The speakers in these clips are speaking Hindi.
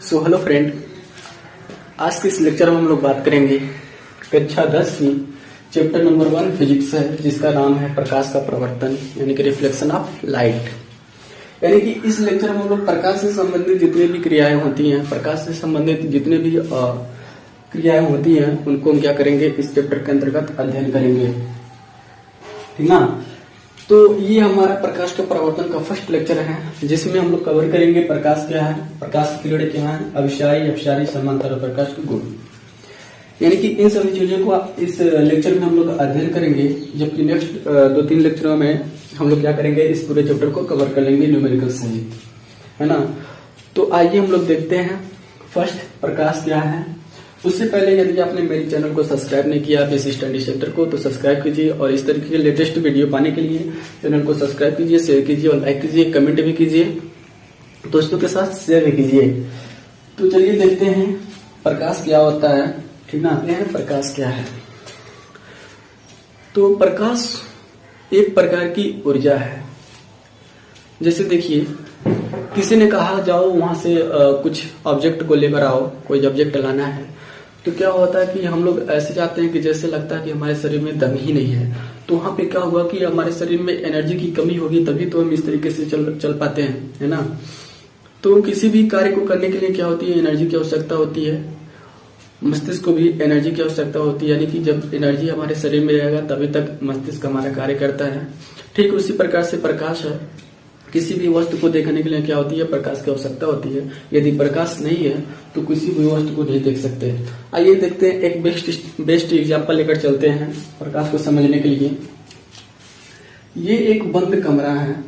हेलो फ्रेंड, आज के इस लेक्चर में हम लोग बात करेंगे कक्षा 10वीं चैप्टर नंबर 1 फिजिक्स है, जिसका नाम है प्रकाश का प्रवर्तन यानी कि रिफ्लेक्शन ऑफ लाइट। यानी कि इस लेक्चर में हम लोग प्रकाश से संबंधित जितनी भी क्रियाएं होती हैं, प्रकाश से संबंधित जितने भी क्रियाएं होती हैं, उनको हम क्या करेंगे, इस चैप्टर के अंतर्गत अध्ययन करेंगे। ठीक ना। तो ये हमारा प्रकाश के प्रवर्तन का फर्स्ट लेक्चर है, जिसमें हम लोग कवर करेंगे प्रकाश क्या है, प्रकाश की किरणें क्या है, अभिसारी अपसारी समांतर और प्रकाश के गुण। यानी कि इन सभी चीजों को इस लेक्चर में हम लोग अध्ययन करेंगे, जबकि नेक्स्ट 2-3 लेक्चरों में हम लोग क्या करेंगे, इस पूरे चैप्टर को कवर कर लेंगे न्यूमेरिकल सहित, है ना। तो आइए हम लोग देखते हैं फर्स्ट प्रकाश क्या है। उससे पहले यदि आपने मेरे चैनल को सब्सक्राइब नहीं किया बेसिक स्टडी सेंटर को, तो सब्सक्राइब कीजिए और इस तरीके के लेटेस्ट वीडियो पाने के लिए चैनल को सब्सक्राइब कीजिए, शेयर कीजिए और लाइक कीजिए, कमेंट भी कीजिए, दोस्तों के साथ शेयर भी कीजिए। तो चलिए देखते हैं प्रकाश क्या होता है। ठीक ना। यह प्रकाश क्या है। तो प्रकाश एक प्रकार की ऊर्जा है। जैसे देखिए, किसी ने कहा जाओ वहां से कुछ ऑब्जेक्ट को लेकर आओ, कोई ऑब्जेक्ट लाना है, तो क्या होता है कि हम लोग ऐसे जाते हैं कि जैसे लगता है कि हमारे शरीर में दम ही नहीं है। तो वहां पे क्या हुआ कि हमारे शरीर में एनर्जी की कमी होगी, तभी तो हम इस तरीके से चल पाते हैं, है ना। तो किसी भी कार्य को करने के लिए क्या होती है, एनर्जी की आवश्यकता होती है। मस्तिष्क को भी एनर्जी की आवश्यकता होती है, यानी कि जब एनर्जी हमारे शरीर में रहेगा तभी तक मस्तिष्क हमारा कार्य करता है। ठीक उसी प्रकार से प्रकाश है, किसी भी वस्तु को देखने के लिए क्या होती है, प्रकाश की आवश्यकता होती है। यदि प्रकाश नहीं है तो किसी भी वस्तु को नहीं देख सकते। आइए देखते हैं, एक बेस्ट एग्जांपल लेकर चलते हैं प्रकाश को समझने के लिए। ये एक बंद कमरा है।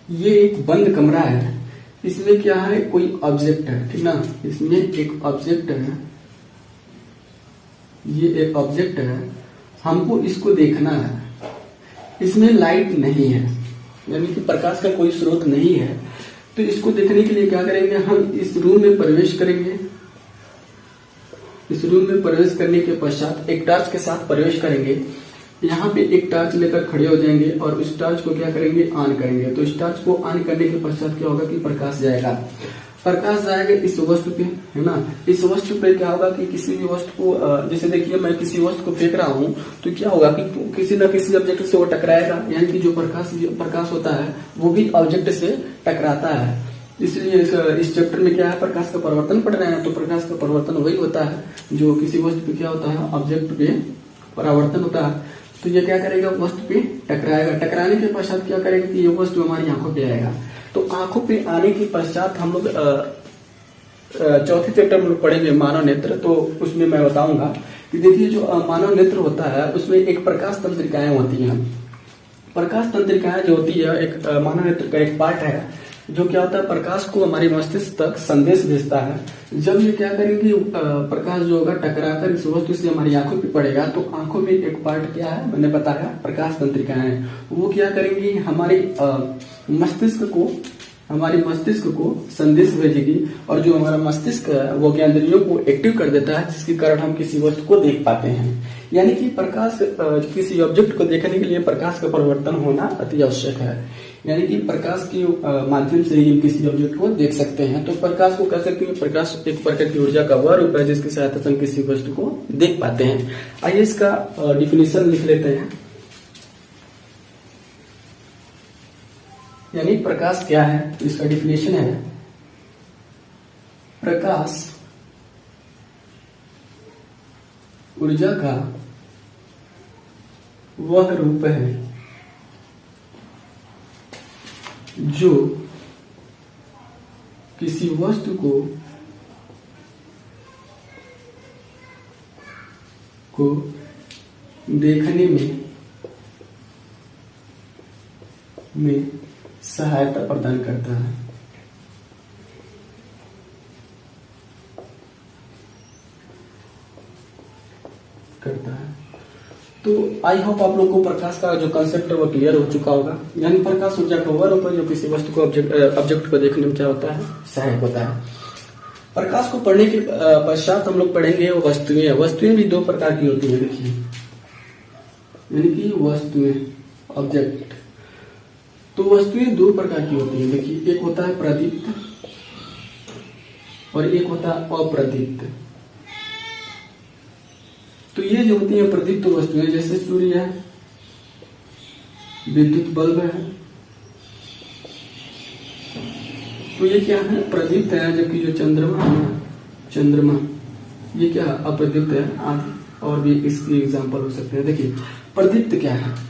ये एक बंद कमरा है, इसमें क्या है, कोई ऑब्जेक्ट है। ठीक ना। इसमें एक ऑब्जेक्ट है, ये एक ऑब्जेक्ट है, हमको इसको देखना है। इसमें लाइट नहीं है, यानी कि प्रकाश का कोई स्रोत नहीं है। तो इसको देखने के लिए क्या करेंगे, हम इस रूम में प्रवेश करेंगे। इस रूम में प्रवेश करने के पश्चात एक टॉर्च के साथ प्रवेश करेंगे। यहाँ पे एक टॉर्च लेकर खड़े हो जाएंगे और उस टॉर्च को क्या करेंगे, ऑन करेंगे। तो इस टॉर्च को ऑन करने के पश्चात क्या होगा कि प्रकाश जाएगा। प्रकाश जाएगा इस वस्तु पे, है ना। इस वस्तु पे क्या होगा कि किसी भी वस्तु को, जैसे देखिए मैं किसी वस्तु को फेंक रहा हूँ, तो क्या होगा कि किसी न किसी ऑब्जेक्ट से वो टकराएगा। यानी कि जो प्रकाश होता है वो भी ऑब्जेक्ट से टकराता है। इसलिए इस चैप्टर में क्या है, प्रकाश का परिवर्तन पढ़ रहे हैं। तो प्रकाश का परिवर्तन वही होता है जो किसी वस्तु पे क्या होता है, ऑब्जेक्ट पे परावर्तन होता है। तो ये क्या करेगा, वस्तु पे टकराएगा। टकराने के पश्चात क्या करेगा कि ये वस्तु हमारी आंखों पे आएगा। तो आंखों पे आने के पश्चात हम लोग चौथे चैप्टर में पढ़ेंगे मानव नेत्र। तो उसमें मैं बताऊंगा कि देखिए, जो मानव नेत्र होता है उसमें एक प्रकाश तंत्रिकाएं होती हैं। प्रकाश तंत्रिकाएं जो होती है, एक मानव नेत्र का एक पार्ट है जो क्या होता है, प्रकाश को हमारे मस्तिष्क तक संदेश भेजता है। जब ये क्या करेंगे, प्रकाश जो होगा टकराकर इस वस्तु से हमारी आंखों पे पड़ेगा, तो आंखों में एक पार्ट क्या है, मैंने बताया प्रकाश तंत्रिकाएं। वो क्या करेंगी, हमारे मस्तिष्क को संदेश भेजेगी, और जो हमारा मस्तिष्क है वो ज्ञानेंद्रियों को एक्टिव कर देता है, जिसके कारण हम किसी वस्तु को देख पाते हैं। यानी कि प्रकाश, किसी ऑब्जेक्ट को देखने के लिए प्रकाश का परिवर्तन होना अति आवश्यक है। यानी कि प्रकाश के माध्यम से ही हम किसी ऑब्जेक्ट को देख सकते हैं। तो प्रकाश को कह सकते हैं, प्रकाश एक प्रकार की ऊर्जा का वह रूप है जिसकी सहायता से हम किसी वस्तु को देख पाते हैं। आइए इसका डिफिनेशन लिख लेते हैं। यानी प्रकाश क्या है, तो इसका डिफिनेशन है, प्रकाश ऊर्जा का वह रूप है जो किसी वस्तु को देखने में सहायता प्रदान करता है। तो आई होप आप लोग को प्रकाश का जो कंसेप्ट है वो क्लियर हो चुका होगा। यानी प्रकाश ऊर्जा का वह रूप है जो किसी वस्तु को ऑब्जेक्ट को देखने में क्या होता है, सहायक होता है। प्रकाश को पढ़ने के पश्चात हम लोग पढ़ेंगे वस्तुएं। वस्तुएं भी 2 प्रकार की होती है, देखिए, यानी कि वस्तुएं, ऑब्जेक्ट। तो वस्तुएं दो प्रकार की होती हैं। देखिए, एक होता है प्रदीप्त और एक होता है अप्रदीप्त। तो ये जो होती है प्रदीप्त वस्तुएं, जैसे सूर्य है, विद्युत बल्ब है, तो ये क्या है, प्रदीप्त है। जबकि जो चंद्रमा है ना, चंद्रमा, ये क्या है, अप्रदीप्त है। आदि और भी इसकी एग्जांपल हो सकते हैं। देखिए, प्रदीप्त क्या है?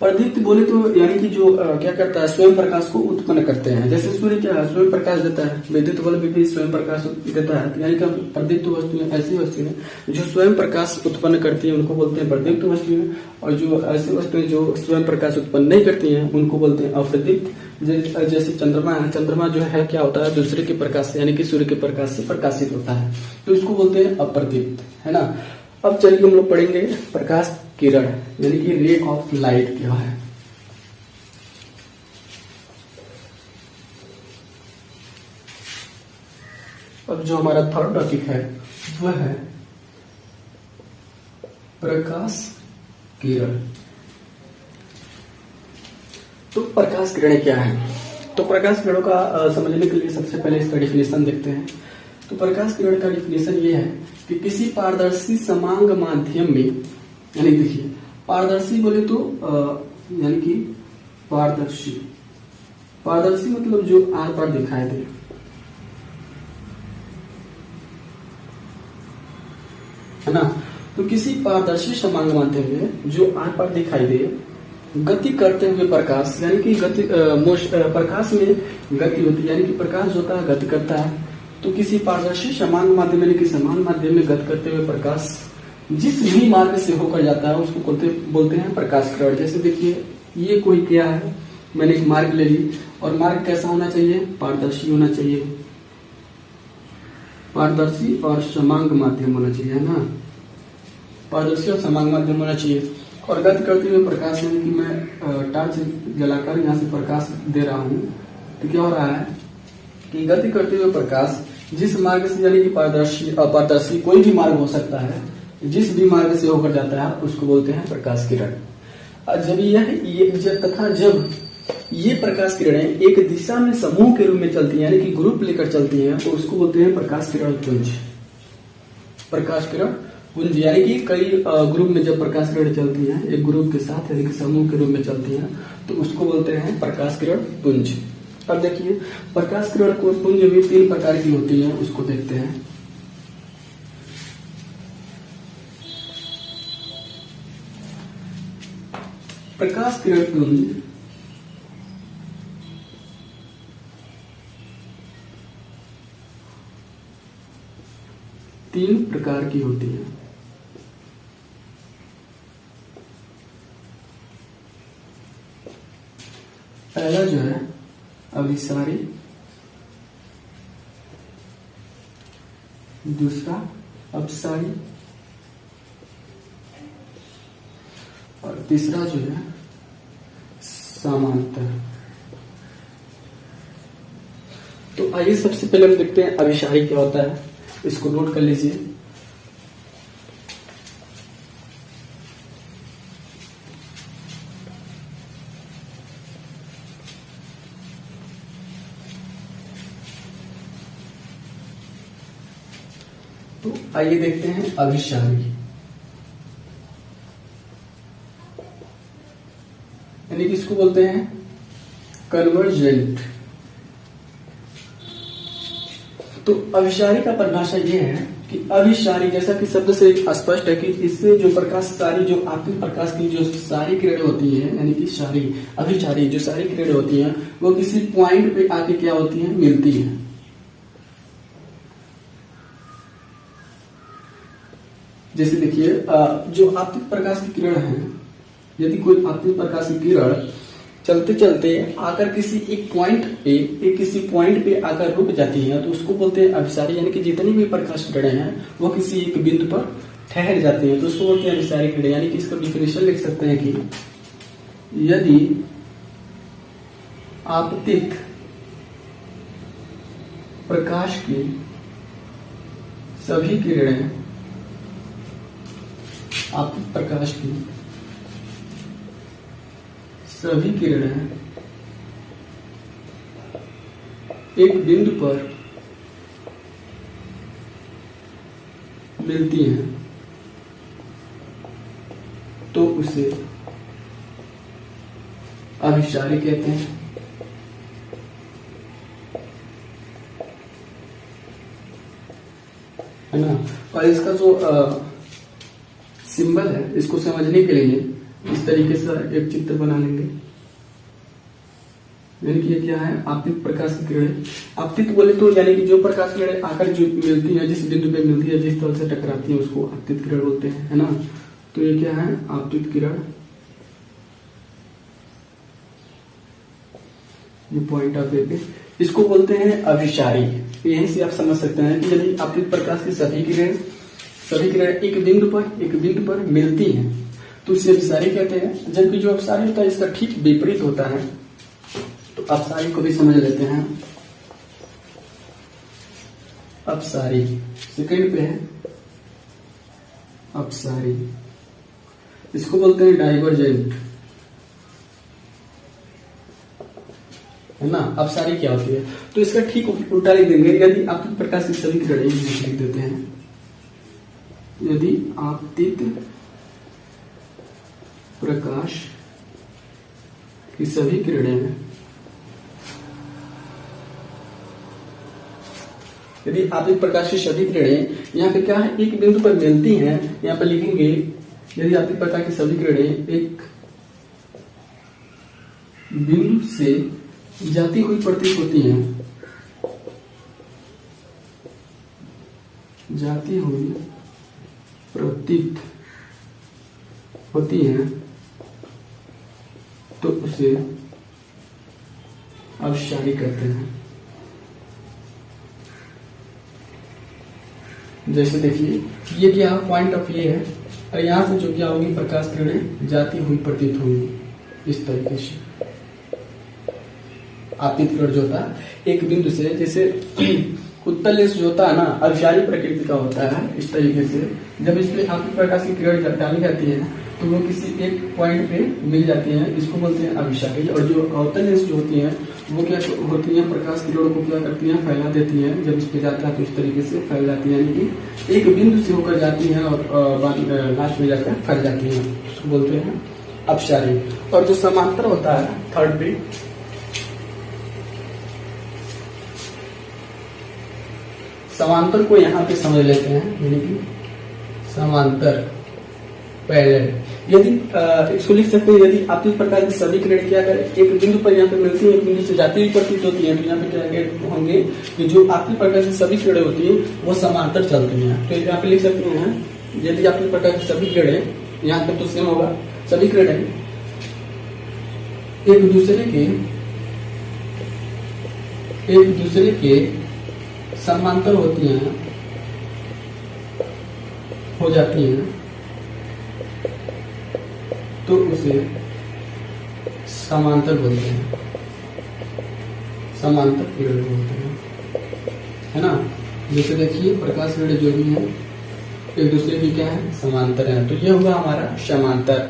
प्रदीप्त बोले तो यानी कि जो क्या करता है, स्वयं प्रकाश को उत्पन्न करते हैं। जैसे सूर्य क्या है, स्वयं प्रकाश देता है, विद्युत बल्ब भी स्वयं प्रकाश देता है। यानी कि प्रदीप्त वस्तुएं ऐसी वस्तुएं जो स्वयं प्रकाश उत्पन्न करती है उनको बोलते हैं प्रदीप्त वस्तुएं, और जो ऐसी वस्तुएं जो स्वयं प्रकाश उत्पन्न नहीं करती हैं उनको बोलते हैं अप्रदीप्त। जैसे चंद्रमा है, चंद्रमा जो है क्या होता है, दूसरे के प्रकाश से यानी कि सूर्य के प्रकाश से प्रकाशित होता है, तो इसको बोलते हैं अप्रदीप्त, है ना। अब चलिए हम लोग पढ़ेंगे प्रकाश किरण, यानी कि रे ऑफ लाइट क्या है। अब जो हमारा थर्ड टॉपिक है वह है प्रकाश किरण। तो प्रकाश किरण क्या है? तो प्रकाश किरणों का समझने के लिए सबसे पहले इसका डिफिनेशन देखते हैं। तो प्रकाश किरण का डिफिनेशन ये है कि किसी पारदर्शी समांग माध्यम में, यानी देखिए पारदर्शी बोले तो यानी कि पारदर्शी, पारदर्शी मतलब जो आर पार दिखाई दे, है ना। तो किसी पारदर्शी समांग माध्यम में जो आर पार दिखाई दे, गति करते हुए प्रकाश, यानी कि गति प्रकाश में गति होती है, यानी कि प्रकाश होता है गति करता है। तो किसी पारदर्शी समांग माध्यम यानी कि समान माध्यम में गति करते हुए प्रकाश जिस भी मार्ग से होकर जाता है उसको बोलते हैं प्रकाश किरण। जैसे देखिए, ये कोई क्या है, मैंने एक मार्ग ले ली, और मार्ग कैसा होना चाहिए, पारदर्शी होना चाहिए, पारदर्शी और समांग माध्यम होना चाहिए, है ना। पारदर्शी और समांग माध्यम होना चाहिए। और गति करते हुए प्रकाश, यानी कि मैं टॉर्च जलाकर यहाँ से प्रकाश दे रहा हूँ, तो क्या हो रहा है कि गति करते हुए प्रकाश जिस मार्ग से, यानी कि पारदर्शी अपारदर्शी कोई भी मार्ग हो सकता है, जिस भी मार्ग से होकर जाता है उसको बोलते हैं प्रकाश किरण। जब ये प्रकाश किरणें एक दिशा में समूह के रूप में चलती हैं, यानी कि ग्रुप लेकर चलती हैं, तो उसको बोलते हैं प्रकाश किरण पुंज। प्रकाश किरण पुंज यानी कि कई ग्रुप में जब प्रकाश किरण चलती हैं, एक ग्रुप के साथ यानी कि समूह के रूप में चलती हैं, तो उसको बोलते हैं प्रकाश किरण पुंज। अब देखिए, प्रकाश किरण को पुंज भी 3 प्रकार की होती है, उसको देखते हैं। प्रकाश किरण पुंज तीन प्रकार की होती है। पहला जो है अभिसारी, दूसरा अपसारी, और तीसरा जो है समांतर। तो आइए सबसे पहले हम देखते हैं अभिसारी क्या होता है, इसको नोट कर लीजिए। तो आइए देखते हैं अभिसारी, यानी कि इसको बोलते हैं कन्वर्जेंट। तो अभिसारी का परिभाषा यह है कि अभिसारी, जैसा कि शब्द से स्पष्ट है कि इससे जो प्रकाश सारी, जो आपके प्रकाश की जो सारी किरणें होती है, यानी कि सारी अभिसारी जो सारी किरणें होती हैं, वो किसी पॉइंट पे आके क्या होती हैं, मिलती हैं। जैसे देखिए, जो आपतित प्रकाश की किरण है, यदि कोई आपतित प्रकाश की किरण चलते चलते आकर किसी एक पॉइंट पे आकर रुक जाती है, तो उसको बोलते हैं अभिसारी। यानी कि जितनी भी प्रकाश किरणें हैं वो किसी एक बिंदु पर ठहर जाती हैं, तो उसको बोलते हैं अभिसारी किरणें। यानी कि इसका डिफिनेशन लिख सकते हैं कि यदि आपतित प्रकाश की सभी किरणें, आपतित प्रकाश की सभी किरणें एक बिंदु पर मिलती हैं तो उसे अभिसारी कहते हैं, है ना। और इसका जो सिंबल है, इसको समझने के लिए इस तरीके से एक चित्र बना लेंगे। यानी कि ये क्या है, आपतित प्रकाश की किरणें। आपतित बोले तो यानी कि जो प्रकाश किरणें आकर जो मिलती है, जिस बिंदु पे मिलती है, जिस तरह से टकराती है, उसको आपतित किरण बोलते हैं, है ना। तो ये क्या है, आपतित किरण। ये पॉइंट ऑफ व्यू पे इसको बोलते हैं अभिसारी। यहीं से आप समझ सकते हैं कि यदि आपतित प्रकाश की सभी किरणें एक बिंदु पर मिलती हैं तो उसे अभिसारी कहते हैं। जबकि जो अपसारी होता है इसका ठीक विपरीत होता है। तो अपसारी को भी समझ लेते हैं। अपसारी सेकंड पे है अपसारी, इसको बोलते हैं डाइवर्जेंट, है ना। अपसारी क्या होती है, तो इसका ठीक उल्टा लिख देंगे। यदि आपतित प्रकाश की सभी किरणें लिख देते हैं, यदि आपतित प्रकाश की सभी किरणें, यदि आपतित प्रकाश की सभी किरणें यहाँ पे क्या है, एक बिंदु पर मिलती हैं, यहाँ पे लिखेंगे यदि आपतित प्रकाश की सभी किरणें एक बिंदु से जाती हुई प्रतीत होती हैं, जाती हुई प्रतीत होती हैं, तो उसे अभिसारी कहते हैं। जैसे देखिए ये क्या पॉइंट ऑफ व्यू है, और यहां से जो क्या होगी, प्रकाश किरणें जाती हुई प्रतीत होंगी इस तरीके से। आपतित किरण जो होता है एक बिंदु से, जैसे उत्तल लेंस जो होता है ना, अभिसारी प्रकृति का होता है। इस तरीके से जब इसमें आपतित प्रकाश की किरण डाली जाती है तो वो किसी एक पॉइंट पे मिल जाती हैं, इसको बोलते हैं अभिसारी। और जो अवतल लेंस जो होती हैं वो क्या होती हैं, प्रकाश किरणों को क्या करती हैं, फैला देती हैं। जब इस पे जाता है तो इस तरीके से फैल जाती है, यानी कि एक बिंदु से होकर जाती हैं और लास्ट में जाकर फैल जाती हैं, उसको बोलते हैं अपसारी। और जो समांतर होता है थर्ड पे, समांतर को यहाँ पे समझ लेते हैं, यानी कि समांतर पैरेलल। यदि इसको लिख सकते हैं, यदि आपतित प्रकाश की सभी किरणें क्या करें, एक बिंदु पर यहाँ पे मिलती है, एक बिंदु से जाती हुई प्रतीत होती है, तो यहाँ पे क्या होंगे कि जो आपतित प्रकाश की सभी किरणें होती है वो समांतर चलती हैं। तो यहाँ पे लिख सकते हैं, यदि आपतित प्रकाश की सभी किरणें, यहाँ पे तो सेम होगा, सभी किरणें एक दूसरे के समांतर होती हैं, हो जाती हैं, तो उसे समांतर बोलते हैं, समांतर किरण बोलते हैं, है ना। जैसे देखिए प्रकाश किरण जो भी है एक दूसरे की क्या है, समांतर है। तो ये होगा हमारा समांतर।